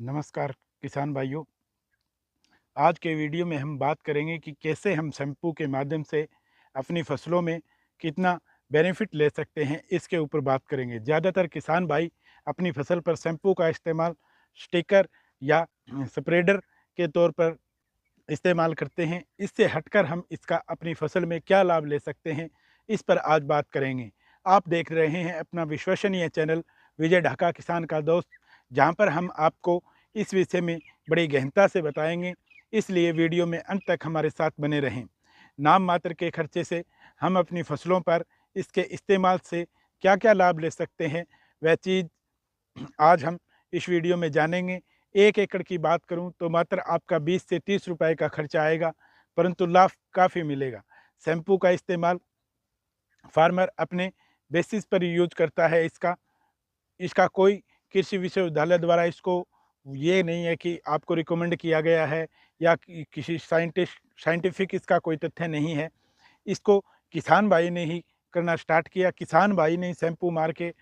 नमस्कार किसान भाइयों। आज के वीडियो में हम बात करेंगे कि कैसे हम शैम्पू के माध्यम से अपनी फसलों में कितना बेनिफिट ले सकते हैं, इसके ऊपर बात करेंगे। ज़्यादातर किसान भाई अपनी फसल पर शैम्पू का इस्तेमाल स्टिकर या स्प्रेडर के तौर पर इस्तेमाल करते हैं। इससे हटकर हम इसका अपनी फसल में क्या लाभ ले सकते हैं, इस पर आज बात करेंगे। आप देख रहे हैं अपना विश्वसनीय चैनल विजय ढाका किसान का दोस्त, जहां पर हम आपको इस विषय में बड़ी गहनता से बताएंगे। इसलिए वीडियो में अंत तक हमारे साथ बने रहें। नाम मात्र के खर्चे से हम अपनी फसलों पर इसके इस्तेमाल से क्या क्या लाभ ले सकते हैं, वह चीज़ आज हम इस वीडियो में जानेंगे। 1 एकड़ की बात करूं तो मात्र आपका 20 से 30 रुपए का खर्चा आएगा, परंतु लाभ काफ़ी मिलेगा। शैम्पू का इस्तेमाल फार्मर अपने बेसिस पर यूज करता है। इसका इसका कोई कृषि विश्वविद्यालय द्वारा इसको ये नहीं है कि आपको रिकमेंड किया गया है, या किसी साइंटिफिक इसका कोई तथ्य नहीं है। इसको किसान भाई ने ही करना स्टार्ट किया। किसान भाई ने शैम्पू मार के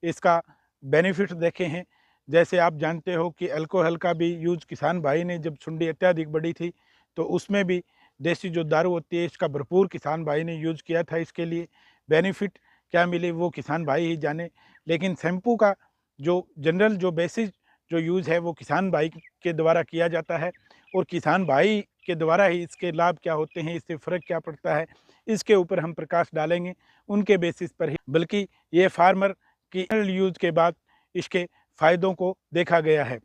इसका बेनिफिट देखे हैं। जैसे आप जानते हो कि अल्कोहल का भी यूज़ किसान भाई ने, जब सुंडी अत्याधिक बढ़ी थी तो उसमें भी देसी जो दारू होती है इसका भरपूर किसान भाई ने यूज़ किया था। इसके लिए बेनिफिट क्या मिले वो किसान भाई ही जाने। लेकिन शैम्पू का जो जनरल जो बेसिस जो यूज़ है वो किसान भाई के द्वारा किया जाता है, और किसान भाई के द्वारा ही इसके लाभ क्या होते हैं, इससे फ़र्क क्या पड़ता है, इसके ऊपर हम प्रकाश डालेंगे उनके बेसिस पर ही। बल्कि ये फार्मर की यूज़ के बाद इसके फ़ायदों को देखा गया है।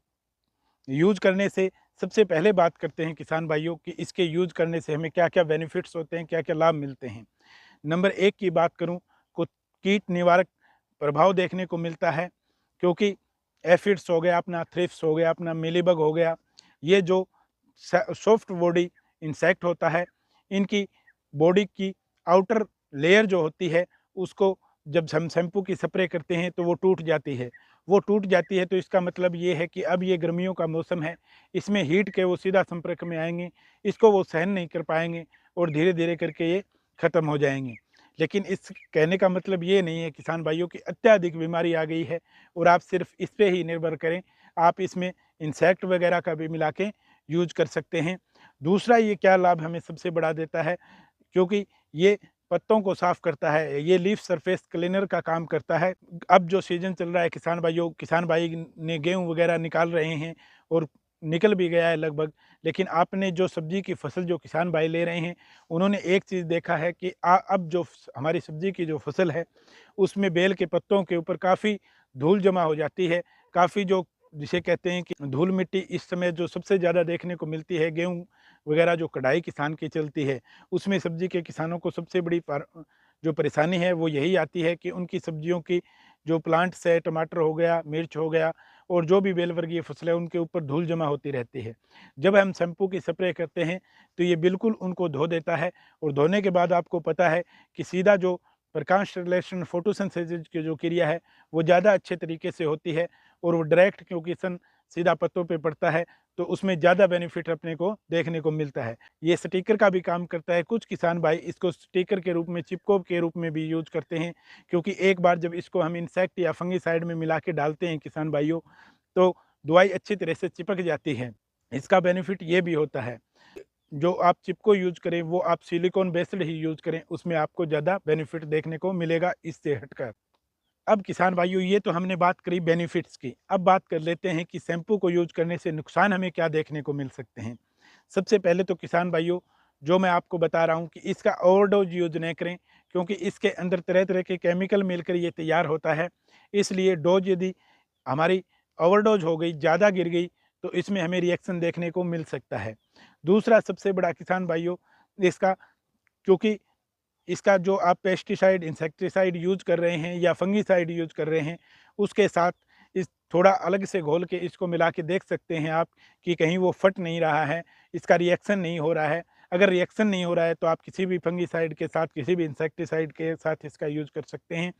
यूज़ करने से सबसे पहले बात करते हैं किसान भाइयों कि इसके यूज़ करने से हमें क्या क्या बेनिफिट्स होते हैं, क्या क्या लाभ मिलते हैं। नंबर 1 की बात करूं तो कीट निवारक प्रभाव देखने को मिलता है, क्योंकि एफिड्स हो गया अपना, थ्रिप्स हो गया अपना, मिलीबग हो गया, ये जो सॉफ्ट बॉडी इंसेक्ट होता है, इनकी बॉडी की आउटर लेयर जो होती है उसको जब हम शैम्पू की स्प्रे करते हैं तो वो टूट जाती है। वो टूट जाती है तो इसका मतलब ये है कि अब ये गर्मियों का मौसम है, इसमें हीट के वो सीधा संपर्क में आएंगे, इसको वो सहन नहीं कर पाएंगे और धीरे धीरे करके ये ख़त्म हो जाएंगे। लेकिन इस कहने का मतलब ये नहीं है किसान भाइयों की अत्याधिक बीमारी आ गई है और आप सिर्फ इस पे ही निर्भर करें। आप इसमें इंसेक्ट वगैरह का भी मिला के यूज कर सकते हैं। दूसरा ये क्या लाभ हमें सबसे बड़ा देता है, क्योंकि ये पत्तों को साफ करता है, ये लीफ सरफेस क्लीनर का काम करता है। अब जो सीजन चल रहा है किसान भाइयों, किसान भाई ने गेहूं वगैरह निकाल रहे हैं और निकल भी गया है लगभग। लेकिन आपने जो सब्जी की फसल जो किसान भाई ले रहे हैं, उन्होंने एक चीज़ देखा है कि अब जो हमारी सब्जी की जो फसल है उसमें बेल के पत्तों के ऊपर काफ़ी धूल जमा हो जाती है। काफ़ी जो जिसे कहते हैं कि धूल मिट्टी इस समय जो सबसे ज़्यादा देखने को मिलती है, गेहूँ वगैरह जो कटाई किसान की चलती है, उसमें सब्जी के किसानों को सबसे बड़ी जो परेशानी है वो यही आती है कि उनकी सब्जियों की जो प्लांट्स है, टमाटर हो गया, मिर्च हो गया और जो भी बेल वर्गीय फसल है, उनके ऊपर धूल जमा होती रहती है। जब हम शैम्पू की स्प्रे करते हैं तो ये बिल्कुल उनको धो देता है, और धोने के बाद आपको पता है कि सीधा जो प्रकाश संश्लेषण फोटोसिंथेसिस की जो क्रिया है वो ज़्यादा अच्छे तरीके से होती है, और वो डायरेक्ट क्योंकि सन सीधा पत्तों पे पड़ता है तो उसमें ज़्यादा बेनिफिट अपने को देखने को मिलता है। ये स्टिकर का भी काम करता है। कुछ किसान भाई इसको स्टिकर के रूप में, चिपको के रूप में भी यूज करते हैं, क्योंकि एक बार जब इसको हम इंसेक्ट या फंगीसाइड में मिला के डालते हैं किसान भाइयों, तो दवाई अच्छी तरह से चिपक जाती है। इसका बेनिफिट ये भी होता है, जो आप चिपको यूज करें वो आप सिलिकॉन बेस्ड ही यूज करें, उसमें आपको ज़्यादा बेनिफिट देखने को मिलेगा इससे हटकर। अब किसान भाइयों, ये तो हमने बात करी बेनिफिट्स की। अब बात कर लेते हैं कि शैम्पू को यूज करने से नुकसान हमें क्या देखने को मिल सकते हैं। सबसे पहले तो किसान भाइयों, जो मैं आपको बता रहा हूँ कि इसका ओवरडोज यूज नहीं करें, क्योंकि इसके अंदर तरह तरह के केमिकल मिलकर ये तैयार होता है। इसलिए डोज यदि हमारी ओवरडोज हो गई, ज़्यादा गिर गई, तो इसमें हमें रिएक्शन देखने को मिल सकता है। दूसरा सबसे बड़ा किसान भाइयों, इसका क्योंकि इसका जो आप पेस्टिसाइड, इंसेक्टिसाइड यूज़ कर रहे हैं या फंगीसाइड यूज़ कर रहे हैं, उसके साथ इस थोड़ा अलग से घोल के इसको मिला के देख सकते हैं आप कि कहीं वो फट नहीं रहा है, इसका रिएक्शन नहीं हो रहा है। अगर रिएक्शन नहीं हो रहा है तो आप किसी भी फंगीसाइड के साथ, किसी भी इंसेक्टिसाइड के साथ इसका यूज़ कर सकते हैं।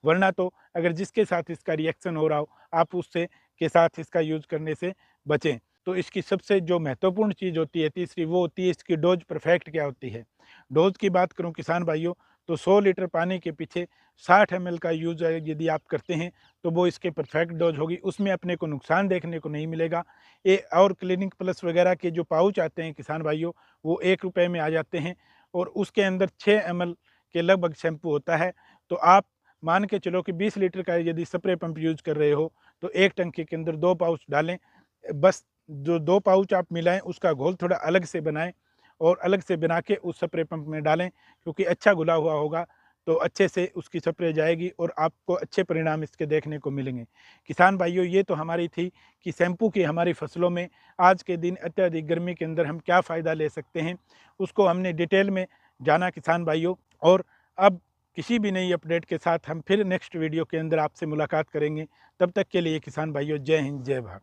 वरना तो अगर जिसके साथ इसका रिएक्शन हो रहा हो, आप उससे के साथ इसका यूज़ करने से बचें। तो इसकी सबसे जो महत्वपूर्ण चीज़ होती है तीसरी, वो होती है इसकी डोज परफेक्ट क्या होती है। डोज की बात करूं किसान भाइयों, तो 100 लीटर पानी के पीछे 60 ml का यूज़ यदि आप करते हैं तो वो इसके परफेक्ट डोज होगी, उसमें अपने को नुकसान देखने को नहीं मिलेगा। ये और क्लिनिक प्लस वगैरह के जो पाउच आते हैं किसान भाइयों, वो 1 रुपये में आ जाते हैं और उसके अंदर 6 ml के लगभग शैम्पू होता है। तो आप मान के चलो कि 20 लीटर का यदि स्प्रे पंप यूज़ कर रहे हो तो एक टंकी के अंदर 2 पाउच डालें। बस जो 2 पाउच आप मिलाएं उसका घोल थोड़ा अलग से बनाएं और अलग से बना के उस स्प्रे पंप में डालें, क्योंकि अच्छा घुला हुआ होगा तो अच्छे से उसकी स्प्रे जाएगी और आपको अच्छे परिणाम इसके देखने को मिलेंगे। किसान भाइयों, ये तो हमारी थी कि शैम्पू की हमारी फसलों में आज के दिन अत्यधिक गर्मी के अंदर हम क्या फ़ायदा ले सकते हैं, उसको हमने डिटेल में जाना किसान भाइयों। और अब किसी भी नई अपडेट के साथ हम फिर नेक्स्ट वीडियो के अंदर आपसे मुलाकात करेंगे। तब तक के लिए किसान भाइयों, जय हिंद, जय भारत।